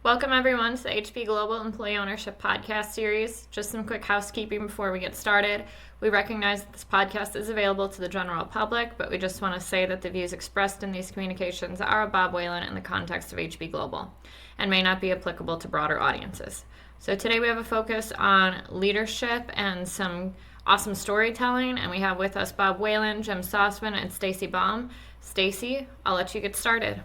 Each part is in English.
Welcome everyone to the HP Global Employee Ownership Podcast Series. Just some quick housekeeping before we get started. We recognize that this podcast is available to the general public, but we just want to say that the views expressed in these communications are of Bob Whalen in the context of HP Global and may not be applicable to broader audiences. So today we have a focus on leadership and some awesome storytelling, and we have with us Bob Whalen, Jim Saussaman, and Stacy Baum. Stacy, I'll let you get started.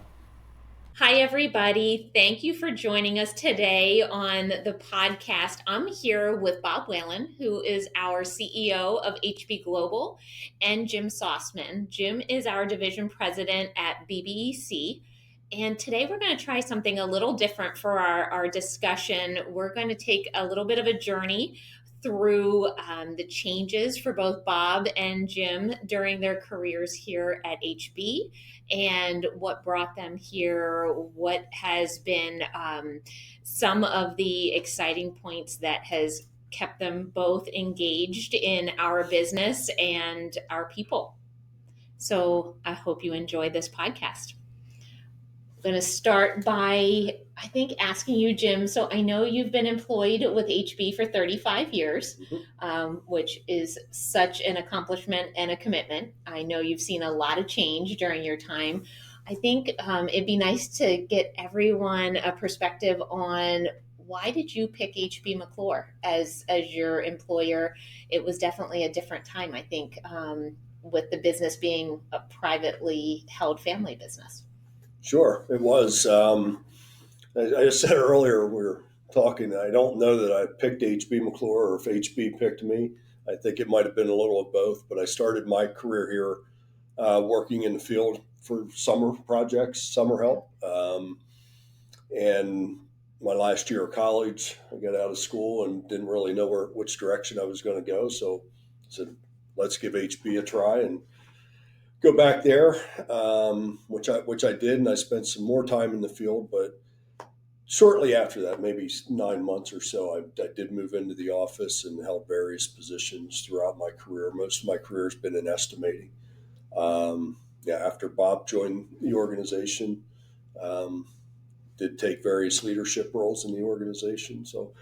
Hi, everybody. Thank you for joining us today on the podcast. I'm here with Bob Whalen, who is our CEO of HP Global, and Jim Saussaman. Jim is our division president at BBEC. And today we're going to try something a little different for our discussion. We're going to take a little bit of a journey through the changes for both Bob and Jim during their careers here at HB and what brought them here, what has been some of the exciting points that has kept them both engaged in our business and our people. So I hope you enjoy this podcast. I'm going to start by, asking you, Jim. So I know you've been employed with HB for 35 years, which is such an accomplishment and a commitment. I know you've seen a lot of change during your time. I think it'd be nice to get everyone a perspective on why did you pick HB McClure as your employer? It was definitely a different time, I think, with the business being a privately held family business. Sure, it was. I just said earlier we were talking. I don't know that I picked HB McClure or if HB picked me. I think it might have been a little of both. But I started my career here working in the field for summer projects, summer help. And my last year of college, I got out of school and didn't really know which direction I was going to go. So I said, let's give HB a try and go back there, which I did, and I spent some more time in the field. But shortly after that, maybe 9 months or so, I did move into the office and held various positions throughout my career. Most of my career has been in estimating. After Bob joined the organization, did take various leadership roles in the organization. So,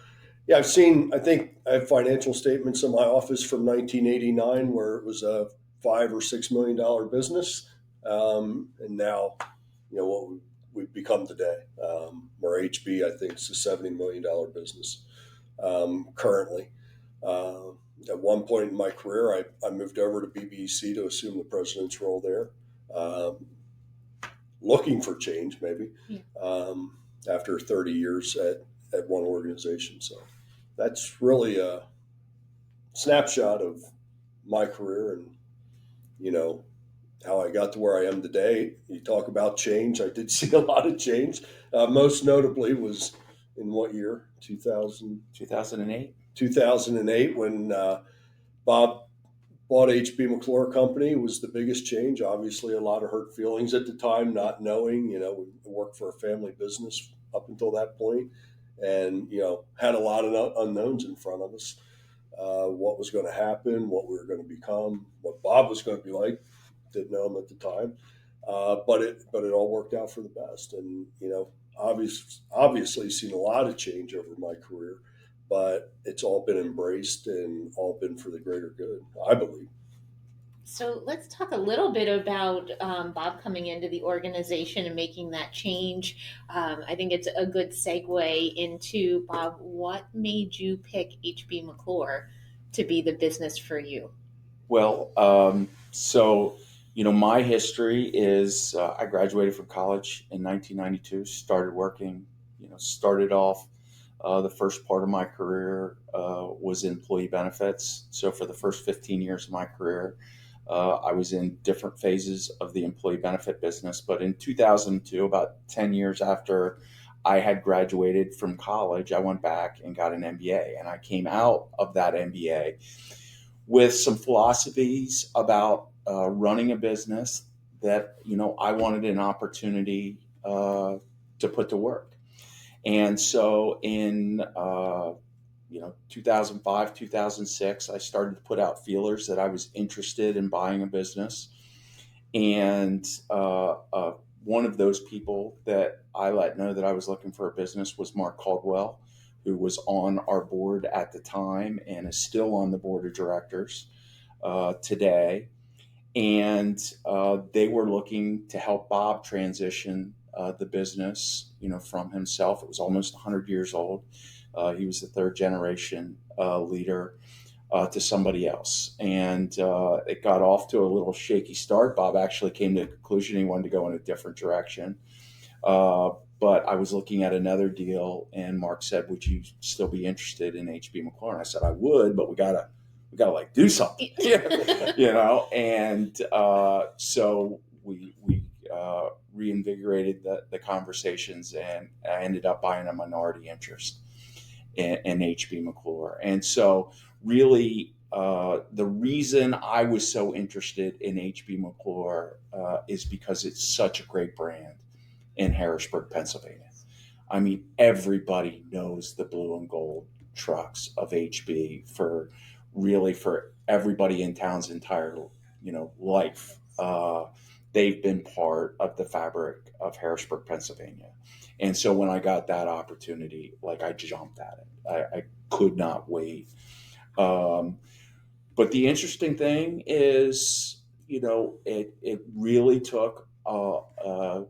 I think I have financial statements in my office from 1989 where it was a $5 or $6 million business, and now, what we've become today, where HB I think is a $70 million business currently. At one point in my career, I moved over to BBEC to assume the president's role there, looking for change maybe after 30 years at one organization. So that's really a snapshot of my career and how I got to where I am today. You talk about change. I did see a lot of change. Most notably was in what year? 2008. 2008 when Bob bought HB McClure Company was the biggest change. Obviously, a lot of hurt feelings at the time, not knowing. We worked for a family business up until that point, and had a lot of unknowns in front of us. What was going to happen, what we were going to become, what Bob was going to be like. Didn't know him at the time, but it all worked out for the best. And obviously seen a lot of change over my career, but it's all been embraced and all been for the greater good, I believe. So let's talk a little bit about Bob coming into the organization and making that change. I think it's a good segue into, Bob, what made you pick HB McClure to be the business for you? Well, my history is I graduated from college in 1992, started working, started off the first part of my career was employee benefits. So for the first 15 years of my career, I was in different phases of the employee benefit business. But in 2002, about 10 years after I had graduated from college, I went back and got an MBA. And I came out of that MBA with some philosophies about running a business that, I wanted an opportunity to put to work. And so in 2005, 2006, I started to put out feelers that I was interested in buying a business. And one of those people that I let know that I was looking for a business was Mark Caldwell, who was on our board at the time and is still on the board of directors today. And they were looking to help Bob transition the business, from himself. It was almost 100 years old. He was the third generation leader to somebody else. And it got off to a little shaky start. Bob actually came to the conclusion he wanted to go in a different direction. But I was looking at another deal, and Mark said, "Would you still be interested in HB McClure?" I said, "I would, but we gotta like do something." And so we reinvigorated the conversations, and I ended up buying a minority interest in HB McClure. And so really the reason I was so interested in HB McClure is because it's such a great brand in Harrisburg, Pennsylvania. I mean, everybody knows the blue and gold trucks of HB for everybody in town's entire, life. They've been part of the fabric of Harrisburg, Pennsylvania. And so when I got that opportunity, I jumped at it. I could not wait. But the interesting thing is, it really took a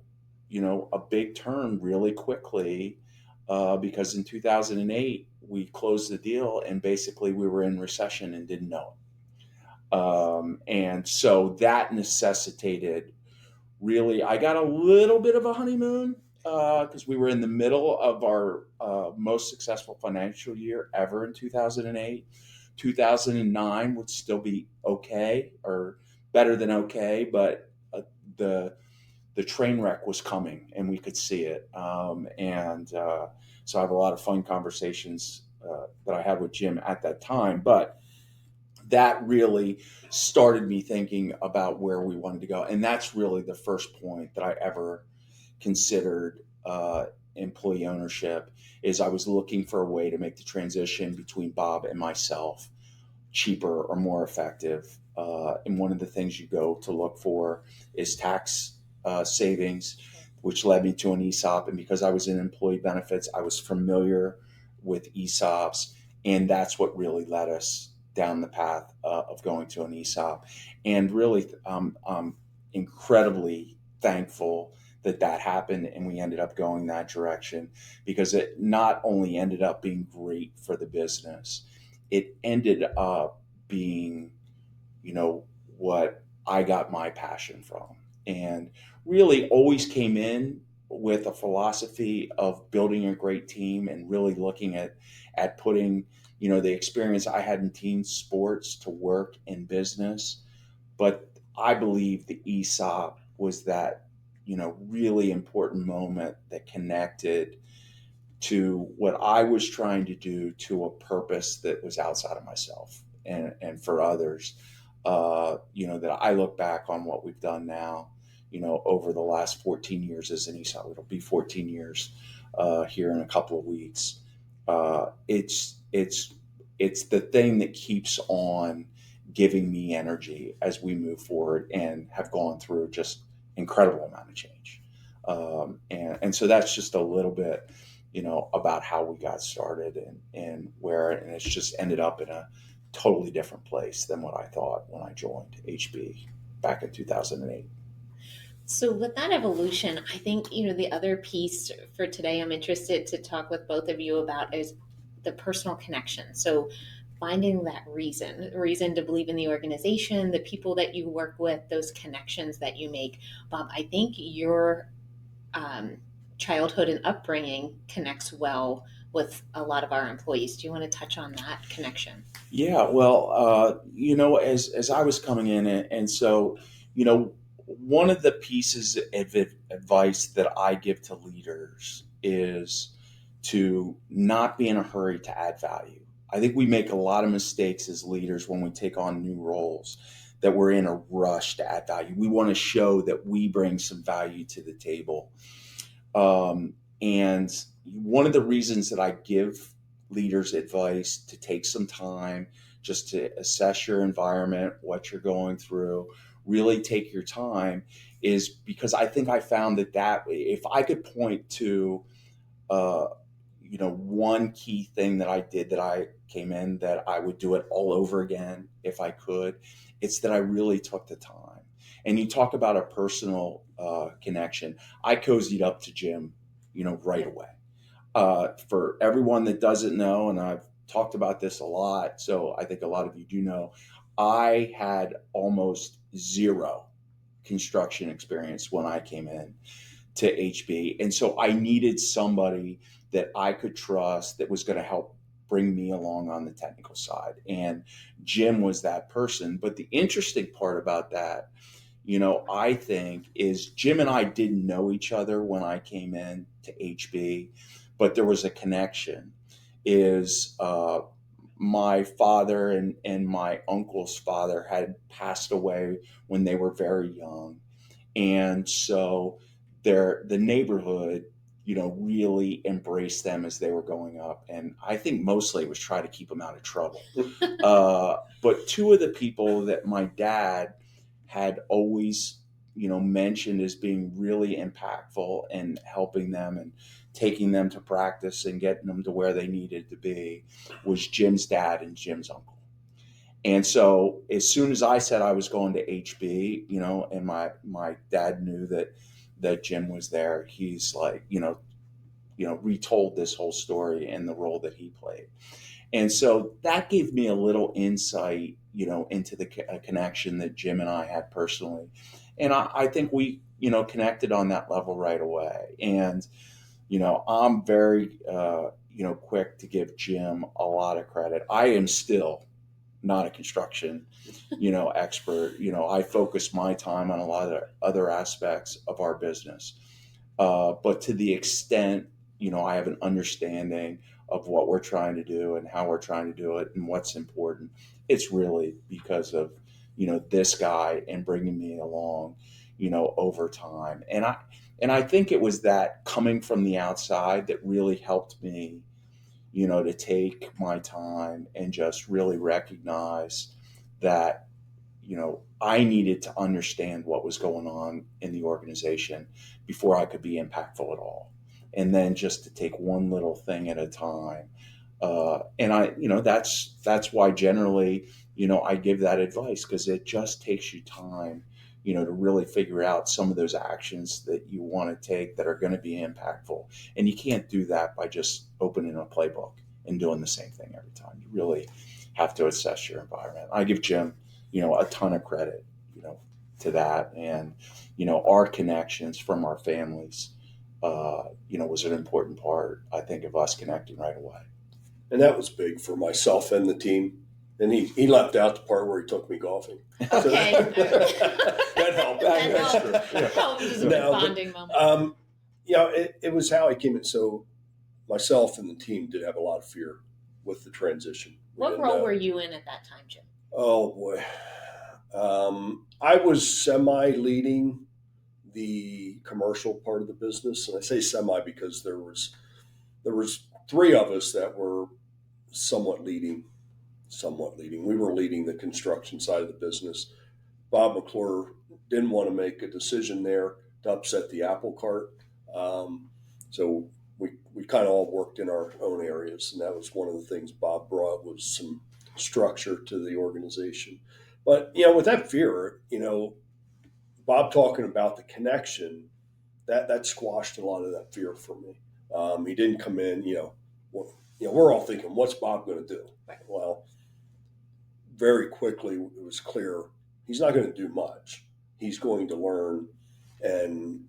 big turn really quickly because in 2008 we closed the deal and basically we were in recession and didn't know it. And so that necessitated I got a little bit of a honeymoon because we were in the middle of our most successful financial year ever in 2008. 2009 would still be okay or better than okay, but the train wreck was coming and we could see it. So I have a lot of fun conversations that I had with Jim at that time, but that really started me thinking about where we wanted to go. And that's really the first point that I ever considered employee ownership is I was looking for a way to make the transition between Bob and myself cheaper or more effective. And one of the things you go to look for is tax savings, which led me to an ESOP. And because I was in employee benefits, I was familiar with ESOPs. And that's what really led us down the path of going to an ESOP. And really, I'm incredibly thankful that happened and we ended up going that direction because it not only ended up being great for the business, it ended up being, what I got my passion from. And really always came in with a philosophy of building a great team and really looking at putting, the experience I had in team sports to work in business. But I believe the ESOP was that, really important moment that connected to what I was trying to do to a purpose that was outside of myself and for others. That I look back on what we've done now, over the last 14 years as an ESOP. It'll be 14 years here in a couple of weeks. It's the thing that keeps on giving me energy as we move forward and have gone through just incredible amount of change. And so that's just a little bit, about how we got started and it's just ended up in a totally different place than what I thought when I joined HB back in 2008. So with that evolution, I think, the other piece for today I'm interested to talk with both of you about is the personal connection. So finding that reason to believe in the organization, the people that you work with, those connections that you make. Bob, I think your childhood and upbringing connects well with a lot of our employees. Do you want to touch on that connection? Yeah, well, as I was coming in, and so, one of the pieces of advice that I give to leaders is to not be in a hurry to add value. I think we make a lot of mistakes as leaders when we take on new roles, that we're in a rush to add value. We want to show that we bring some value to the table. And one of the reasons that I give leaders advice to take some time just to assess your environment, what you're going through, really take your time, is because I think I found that if I could point to, one key thing that I did that I came in that I would do it all over again if I could, it's that I really took the time. And you talk about a personal connection. I cozied up to Jim, right away. For everyone that doesn't know, and I've talked about this a lot, so I think a lot of you do know, I had almost zero construction experience when I came in to HB. And so I needed somebody that I could trust that was going to help bring me along on the technical side. And Jim was that person. But the interesting part about that, I think, is Jim and I didn't know each other when I came in to HB, but there was a connection. My father and my uncle's father had passed away when they were very young. And so the neighborhood, really embraced them as they were going up. And I think mostly it was try to keep them out of trouble. But two of the people that my dad had always, mentioned as being really impactful and helping them and taking them to practice and getting them to where they needed to be was Jim's dad and Jim's uncle. And so as soon as I said I was going to HB, and my dad knew that Jim was there, he's like, retold this whole story and the role that he played. And so that gave me a little insight, into the connection that Jim and I had personally. And I think we, connected on that level right away. And, I'm very, quick to give Jim a lot of credit. I am still not a construction, expert. I focus my time on a lot of other aspects of our business. But to the extent, I have an understanding of what we're trying to do and how we're trying to do it and what's important, it's really because of, this guy and bringing me along, over time. And I think it was that coming from the outside that really helped me, to take my time and just really recognize that, I needed to understand what was going on in the organization before I could be impactful at all. And then just to take one little thing at a time. And that's why generally, I give that advice, because it just takes you time, to really figure out some of those actions that you want to take that are going to be impactful. And you can't do that by just opening a playbook and doing the same thing every time. You really have to assess your environment. I give Jim, a ton of credit, to that. And, our connections from our families, was an important part, I think, of us connecting right away. And that was big for myself and the team. And he left out the part where he took me golfing. Okay. So that helped. That That's helped. true. That helped. It was a good No, bonding moment. It was how I came in. So myself and the team did have a lot of fear with the transition. What role were you in at that time, Jim? Oh boy. I was semi-leading the commercial part of the business. And I say semi because there was three of us that were somewhat leading. We were leading the construction side of the business. Bob McClure didn't want to make a decision there to upset the apple cart. So we kind of all worked in our own areas. And that was one of the things Bob brought, was some structure to the organization. But, with that fear, Bob talking about the connection, that squashed a lot of that fear for me. He didn't come in, we're all thinking, what's Bob going to do? Right. Well, very quickly it was clear he's not going to do much. He's going to learn, and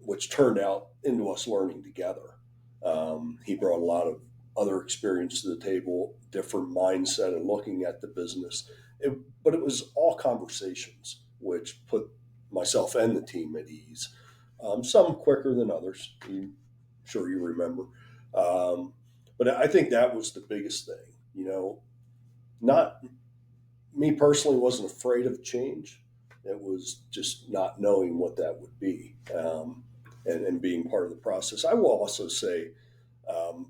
which turned out into us learning together. He brought a lot of other experience to the table, different mindset and looking at the business. But it was all conversations, which put myself and the team at ease. Some quicker than others. I'm sure you remember. But I think that was the biggest thing. Not me personally wasn't afraid of change. It was just not knowing what that would be, and being part of the process. I will also say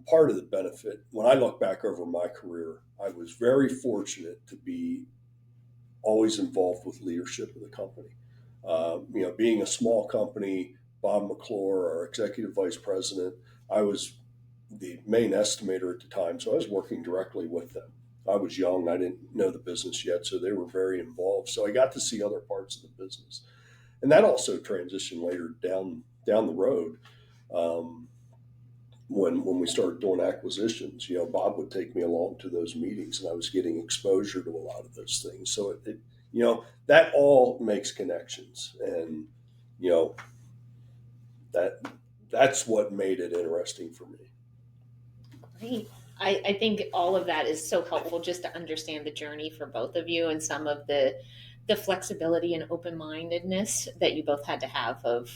part of the benefit, when I look back over my career, I was very fortunate to be always involved with leadership of the company. Being a small company, Bob McClure, our executive vice president, I was the main estimator at the time, so I was working directly with them. I was young, I didn't know the business yet, so they were very involved. So I got to see other parts of the business, and that also transitioned later down the road. Um, when we started doing acquisitions, Bob would take me along to those meetings, and I was getting exposure to a lot of those things. So that all makes connections, and you know that that's what made it interesting for me. Great. I think all of that is so helpful just to understand the journey for both of you and some of the flexibility and open-mindedness that you both had to have of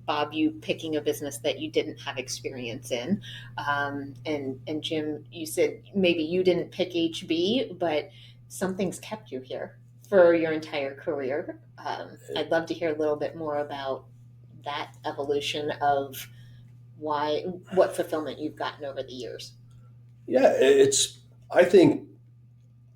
Bob, you picking a business that you didn't have experience in. And Jim, you said maybe you didn't pick HB, but something's kept you here for your entire career. I'd love to hear a little bit more about that evolution of what fulfillment you've gotten over the years. Yeah, I think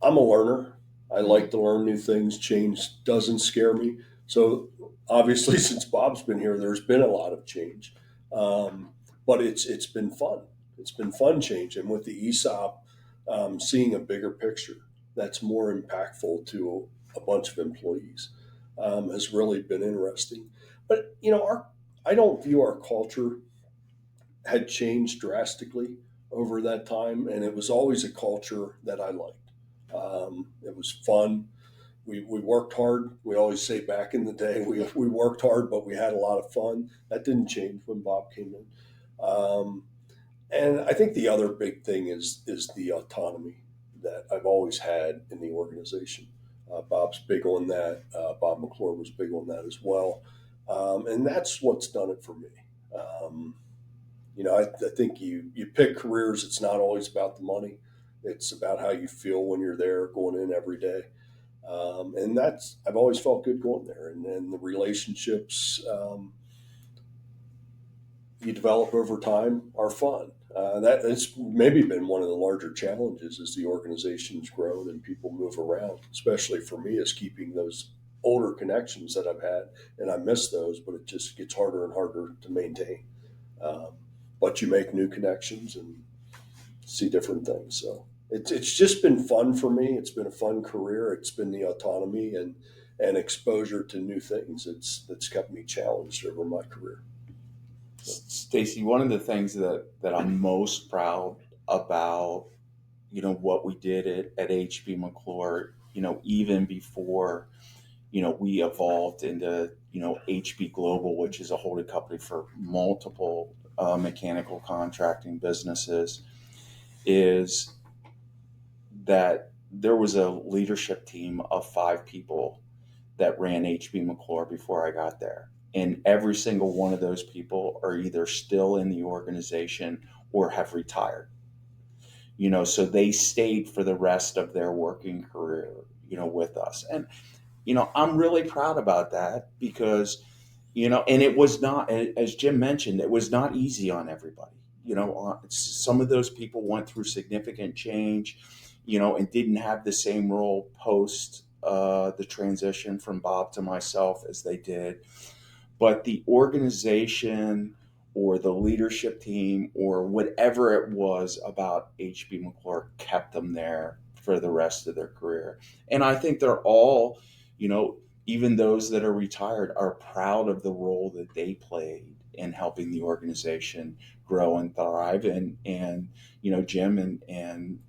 I'm a learner. I like to learn new things. Change doesn't scare me. So obviously, since Bob's been here, there's been a lot of change, but it's been fun. It's been fun changing with the ESOP, seeing a bigger picture that's more impactful to a bunch of employees has really been interesting. But I don't view our culture had changed drastically over that time, and it was always a culture that I liked. It was fun. We worked hard. We always say back in the day we worked hard, but we had a lot of fun. That didn't change when Bob came in. And I think the other big thing is the autonomy that I've always had in the organization. Bob's big on that. Bob McClure was big on that as well, and that's what's done it for me. I think you pick careers. It's not always about the money. It's about how you feel when you're there, going in every day. And I've always felt good going there. And the relationships you develop over time are fun. That's maybe been one of the larger challenges as the organization's grown and people move around, especially for me, is keeping those older connections that I've had. And I miss those, but it just gets harder and harder to maintain. But you make new connections and see different things. So it's just been fun for me. It's been a fun career. It's been the autonomy and exposure to new things that's kept me challenged over my career. Stacy, one of the things that I'm most proud about, what we did at HB McClure, even before, we evolved into, HB Global, which is a holding company for multiple mechanical contracting businesses, is that there was a leadership team of 5 people that ran HB McClure before I got there. And every single one of those people are either still in the organization or have retired. So they stayed for the rest of their working career, with us. And, I'm really proud about that because, and it was not, as Jim mentioned, it was not easy on everybody. Some of those people went through significant change, and didn't have the same role post the transition from Bob to myself as they did. But the organization or the leadership team or whatever it was about HB McClure kept them there for the rest of their career. And I think they're all, even those that are retired are proud of the role that they played in helping the organization grow and thrive. And Jim and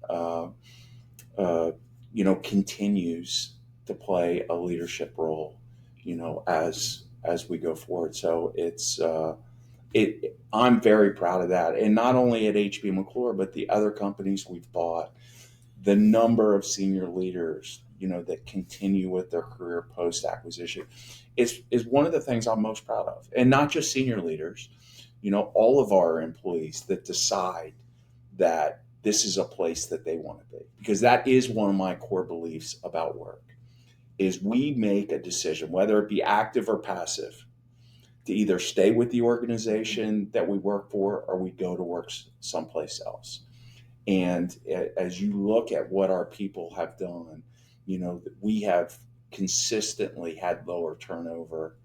continues to play a leadership role, as we go forward. So I'm very proud of that. And not only at HB McClure, but the other companies we've bought, the number of senior leaders, that continue with their career post acquisition is one of the things I'm most proud of. And not just senior leaders, all of our employees that decide that this is a place that they want to be, because that is one of my core beliefs about work. Is we make a decision, whether it be active or passive, to either stay with the organization that we work for or we go to work someplace else. And as you look at what our people have done, we have consistently had lower turnover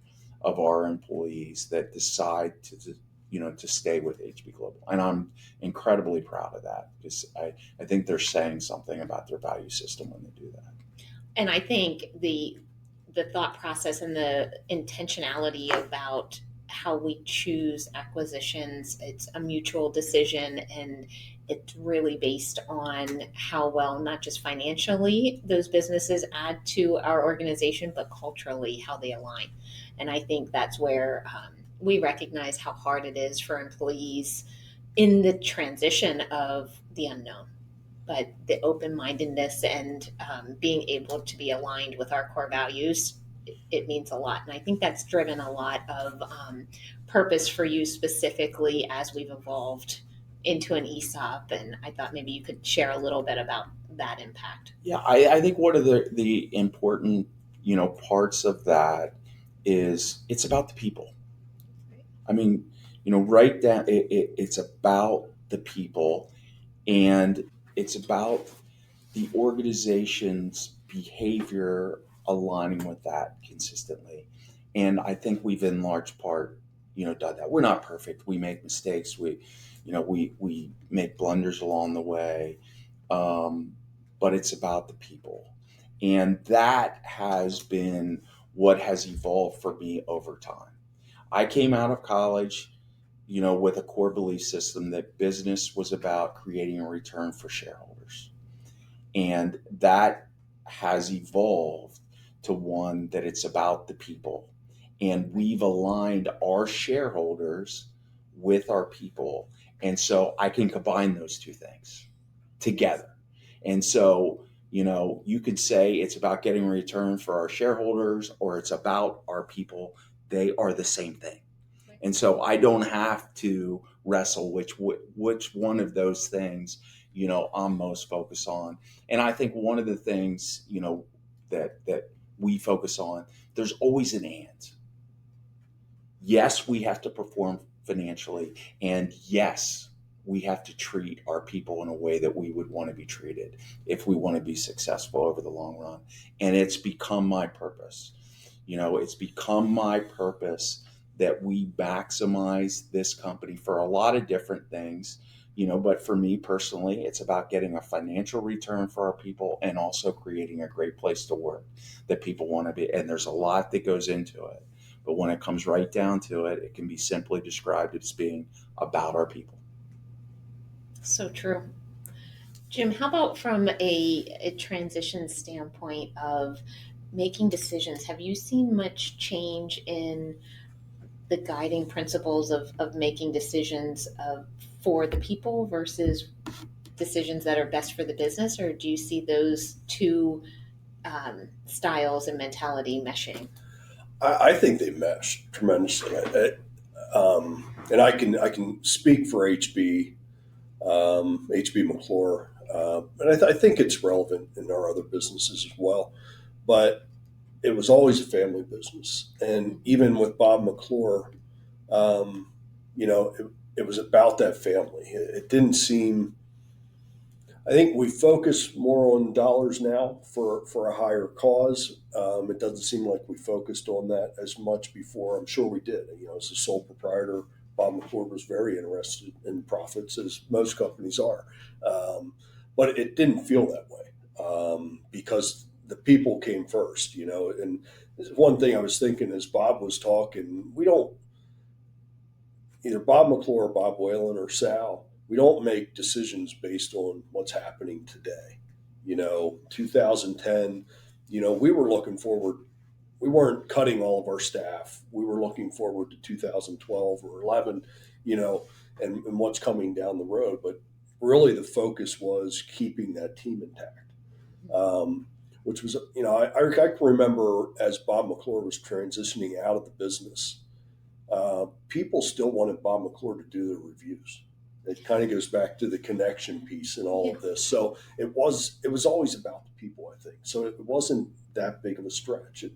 of our employees that decide to stay with HB Global. And I'm incredibly proud of that, because I think they're saying something about their value system when they do that. And I think the thought process and the intentionality about how we choose acquisitions, it's a mutual decision, and it's really based on how well, not just financially, those businesses add to our organization, but culturally, how they align. And I think that's where we recognize how hard it is for employees in the transition of the unknown. But the open-mindedness and being able to be aligned with our core values, it means a lot. And I think that's driven a lot of purpose for you specifically as we've evolved into an ESOP. And I thought maybe you could share a little bit about that impact. Yeah, I think one of the important, parts of that is it's about the people. I mean, right down, it's about the people, and it's about the organization's behavior aligning with that consistently. And I think we've in large part, done that. We're not perfect. We make mistakes. We make blunders along the way. But it's about the people. And that has been what has evolved for me over time. I came out of college, with a core belief system that business was about creating a return for shareholders. And that has evolved to one that it's about the people. And we've aligned our shareholders with our people. And so I can combine those two things together. And so, you could say it's about getting a return for our shareholders, or it's about our people. They are the same thing. And so I don't have to wrestle which one of those things, I'm most focused on. And I think one of the things, that we focus on, there's always an and. Yes, we have to perform financially, and yes, we have to treat our people in a way that we would want to be treated if we want to be successful over the long run. And it's become my purpose. It's become my purpose that we maximize this company for a lot of different things, but for me personally, it's about getting a financial return for our people and also creating a great place to work that people want to be. And there's a lot that goes into it. But when it comes right down to it, it can be simply described as being about our people. So true. Jim, how about from a transition standpoint of making decisions? Have you seen much change in the guiding principles of making decisions for the people versus decisions that are best for the business? Or do you see those two styles and mentality meshing? I think they mesh tremendously. And I can speak for HB McClure, and I think it's relevant in our other businesses as well. But it was always a family business, and even with Bob McClure, it was about that family. It didn't seem. I think we focus more on dollars now for a higher cause. It doesn't seem like we focused on that as much before. I'm sure we did. As a sole proprietor, Bob McClure was very interested in profits, as most companies are. But it didn't feel that way because the people came first, And one thing I was thinking as Bob was talking, we don't, either Bob McClure or Bob Whalen or Sal, we don't make decisions based on what's happening today. 2010, we were looking forward. We weren't cutting all of our staff. We were looking forward to 2012 or 11, and what's coming down the road. But really the focus was keeping that team intact, which was, I can remember as Bob McClure was transitioning out of the business, people still wanted Bob McClure to do the reviews. It kind of goes back to the connection piece and all of this. So it was always about the people, I think. So it wasn't that big of a stretch. It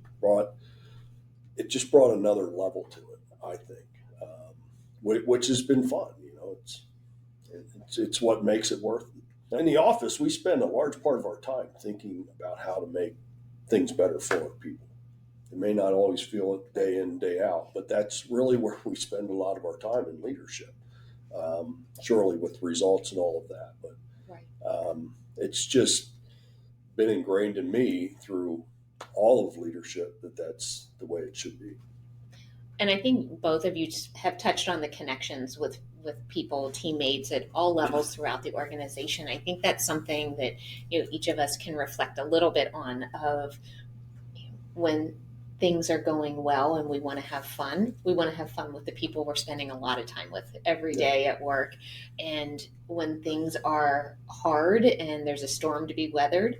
just brought another level to it, I think, which has been fun. It's what makes it worth it. In the office, we spend a large part of our time thinking about how to make things better for our people. It may not always feel it day in, day out, but that's really where we spend a lot of our time in leadership. Surely with results and all of that, but it's just been ingrained in me through all of leadership that that's the way it should be. And I think both of you have touched on the connections with people, teammates at all levels throughout the organization. I think that's something that each of us can reflect a little bit on, of when things are going well and we want to have fun. We want to have fun with the people we're spending a lot of time with every day at work. And when things are hard and there's a storm to be weathered,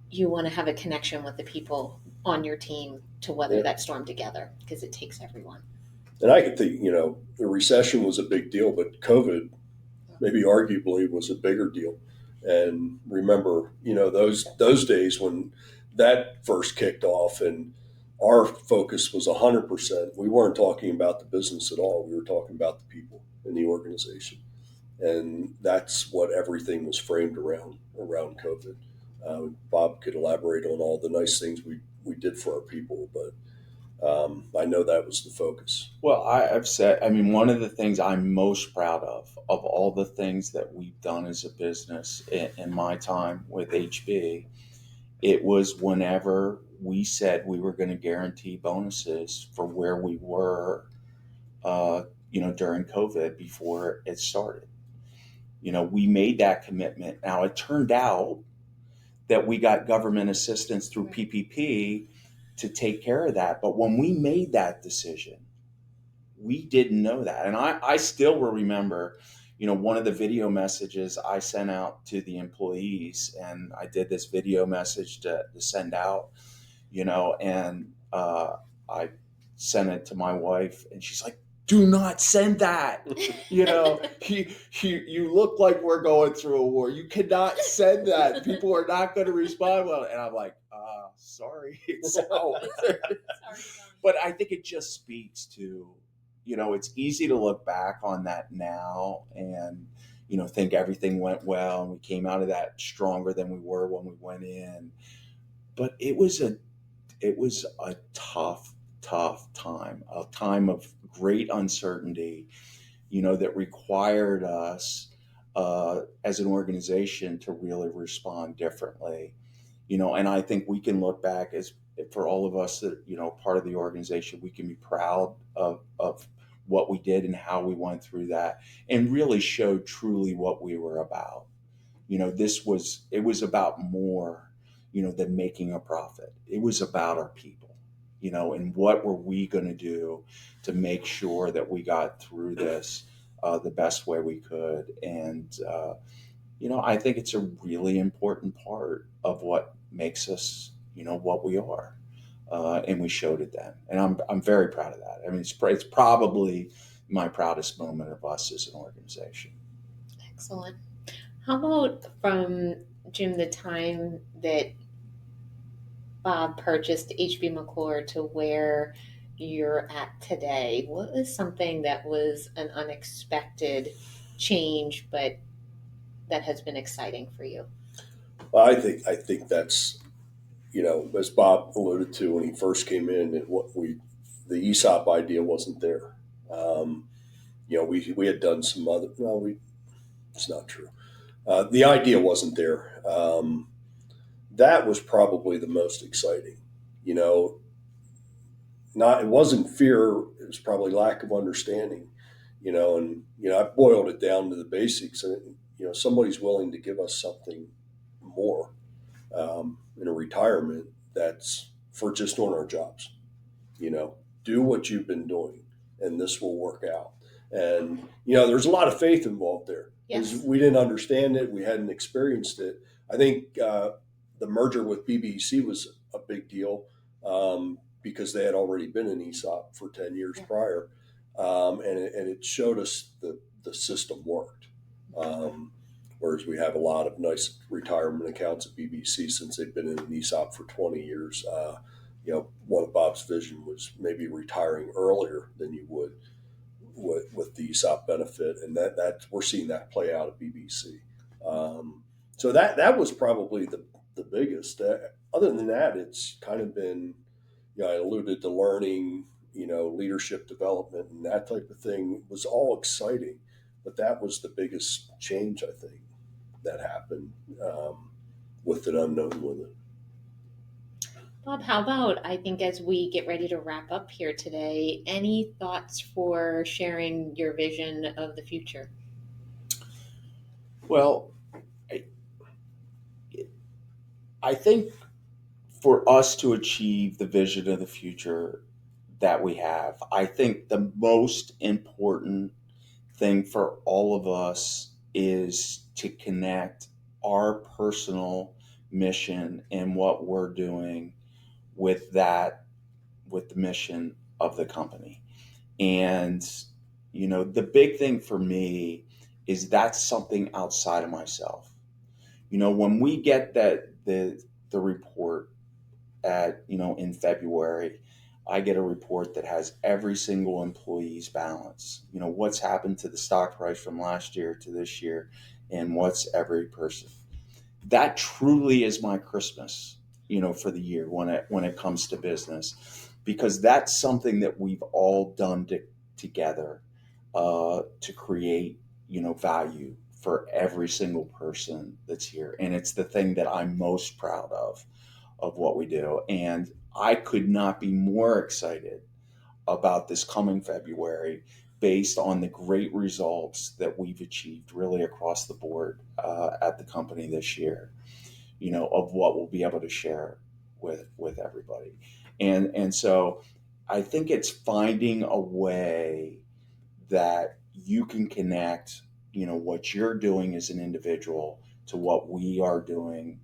you want to have a connection with the people on your team to weather that storm together, because it takes everyone. And I could think, the recession was a big deal, but COVID maybe arguably was a bigger deal. And remember, those days when that first kicked off and our focus was 100%. We weren't talking about the business at all. We were talking about the people in the organization. And that's what everything was framed around COVID. Bob could elaborate on all the nice things we did for our people, but I know that was the focus. Well, I've said, one of the things I'm most proud of all the things that we've done as a business in my time with HB, it was whenever we said we were going to guarantee bonuses for where we were, during COVID before it started. We made that commitment. Now, it turned out that we got government assistance through PPP to take care of that. But when we made that decision, we didn't know that. And I still will remember, one of the video messages I sent out to the employees, and I did this video message to send out, and I sent it to my wife, and she's like, do not send that. You look like we're going through a war. You cannot send that. People are not going to respond well. And I'm like, sorry, it's out. But I think it just speaks to, it's easy to look back on that now and, think everything went well and we came out of that stronger than we were when we went in. But it was a tough time, a time of great uncertainty, that required us as an organization to really respond differently, and I think we can look back as, for all of us that, part of the organization, we can be proud of what we did and how we went through that and really showed truly what we were about. It was about more, than making a profit. It was about our people, and what were we going to do to make sure that we got through this the best way we could. And, I think it's a really important part of what makes us, what we are. And we showed it then. And I'm very proud of that. It's probably my proudest moment of us as an organization. Excellent. How about from, Jim, the time that Bob purchased HB McClure to where you're at today? What was something that was an unexpected change, but that has been exciting for you? Well, I think that's, as Bob alluded to when he first came in, the ESOP idea wasn't there. We had done some other. No, it's not true. The idea wasn't there. That was probably the most exciting. It wasn't fear. It was probably lack of understanding. I boiled it down to the basics. And somebody's willing to give us something more in a retirement that's for just doing our jobs. Do what you've been doing, and this will work out. And there's a lot of faith involved there. Yes. We didn't understand it. We hadn't experienced it. I think the merger with BBC was a big deal because they had already been in ESOP for 10 years prior. And it showed us the system worked. Whereas we have a lot of nice retirement accounts at BBC since they've been in an ESOP for 20 years. One of Bob's vision was maybe retiring earlier than you would with the ESOP benefit, and that we're seeing that play out at BBC. So that was probably the biggest. Other than that, it's kind of been, I alluded to learning, leadership development and that type of thing was all exciting, but that was the biggest change I think that happened, with an unknown with it. Bob, how about, I think as we get ready to wrap up here today, any thoughts for sharing your vision of the future? Well, I think for us to achieve the vision of the future that we have, I think the most important thing for all of us is to connect our personal mission and what we're doing with the mission of the company. And, the big thing for me is that's something outside of myself. When we get the report in February, I get a report that has every single employee's balance, what's happened to the stock price from last year to this year, and what's every person. That truly is my Christmas, for the year when it comes to business, because that's something that we've all done together to create, value for every single person that's here. And it's the thing that I'm most proud of what we do. And I could not be more excited about this coming February based on the great results that we've achieved really across the board at the company this year, of what we'll be able to share with everybody. And so I think it's finding a way that you can connect, what you're doing as an individual to what we are doing,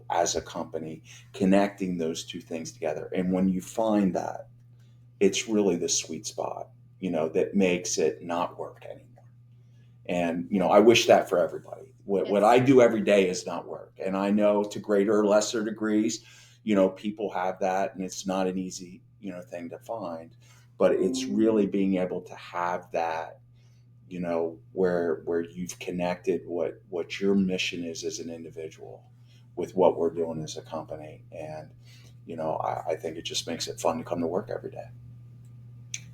as a company, connecting those two things together. And when you find that, it's really the sweet spot, that makes it not work anymore. And, I wish that for everybody. What I do every day is not work. And I know to greater or lesser degrees, people have that, and it's not an easy, thing to find. But it's really being able to have that, where you've connected what your mission is as an individual with what we're doing as a company. And, I think it just makes it fun to come to work every day.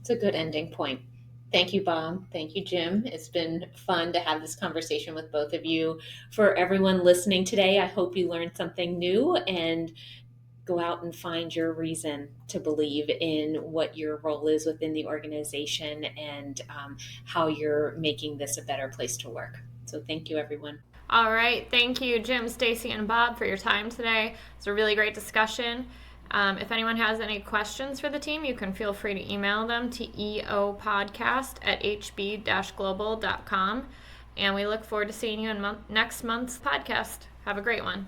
It's a good ending point. Thank you, Bob. Thank you, Jim. It's been fun to have this conversation with both of you. For everyone listening today, I hope you learned something new and go out and find your reason to believe in what your role is within the organization and how you're making this a better place to work. So thank you, everyone. All right. Thank you, Jim, Stacy, and Bob, for your time today. It's a really great discussion. If anyone has any questions for the team, you can feel free to email them to eopodcast@hb-global.com. And we look forward to seeing you in next month's podcast. Have a great one.